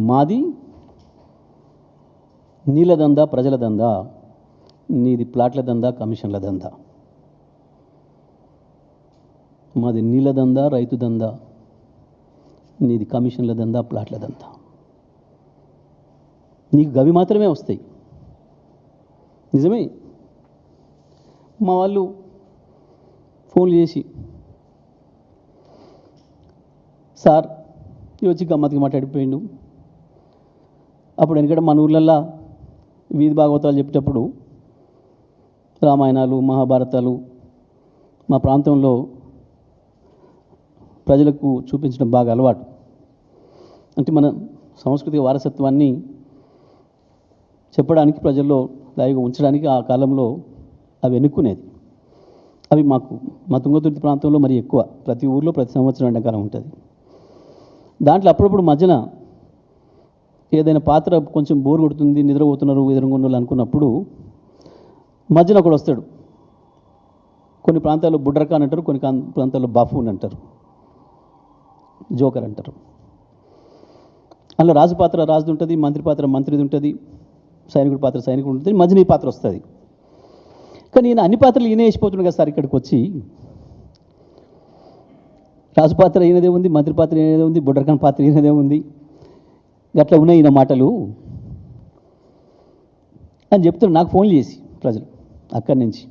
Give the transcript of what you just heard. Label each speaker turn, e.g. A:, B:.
A: మాది నీళ్ళ దందా, ప్రజల దందా, నీది ప్లాట్ల దందా, కమిషన్ల దందా. మాది నీళ్ళ దందా, రైతు దందా, నీది కమిషన్ల దందా, ప్లాట్ల దందా. నీకు గవి మాత్రమే వస్తాయి. నిజమే. మా వాళ్ళు ఫోన్లు చేసి, సార్ వచ్చి గమ్మత్తుగా మాట్లాడిపోయిండు. అప్పుడు ఎందుకంటే మన ఊర్లల్లో వీధి భాగవతాలు చెప్పేటప్పుడు రామాయణాలు, మహాభారతాలు మా ప్రాంతంలో ప్రజలకు చూపించడం బాగా అలవాటు. అంటే మన సాంస్కృతిక వారసత్వాన్ని చెప్పడానికి, ప్రజల్లో లైవ్గా ఉంచడానికి ఆ కాలంలో అవి ఎన్నుకునేది. అవి మా తుంగతుర్తి ప్రాంతంలో మరి ఎక్కువ. ప్రతి ఊర్లో ప్రతి సంవత్సరం ఎండాకాలం ఉంటుంది. దాంట్లో అప్పుడప్పుడు మధ్యన ఏదైనా పాత్ర కొంచెం బోర్ కొడుతుంది, నిద్రపోతున్నారు ఎదురుగుండలు అనుకున్నప్పుడు మధ్యన ఒకడు వస్తాడు. కొన్ని ప్రాంతాల్లో బుడ్రకాన్ అంటారు, కొన్ని ప్రాంతాల్లో బాఫూన్ అంటారు, జోకర్ అంటారు. అందులో రాజు పాత్ర రాజుది ఉంటుంది, మంత్రి పాత్ర మంత్రిది ఉంటుంది, సైనికుడి పాత్ర సైనికుడు ఉంటుంది, మధ్యన ఈ పాత్ర వస్తుంది. కానీ ఈయన అన్ని పాత్రలు ఈయనే వేసిపోతున్నాడు కదా సార్. ఇక్కడికి వచ్చి రాజు పాత్ర ఈయనదే ఉంది, మంత్రి పాత్ర ఈయనదే ఉంది, బుడ్రకాన్ పాత్ర ఈయనదే ఉంది, గట్లా ఉన్నాయి ఈయన మాటలు అని చెప్తున్నారు నాకు ఫోన్లు చేసి ప్రజలు అక్కడి నుంచి.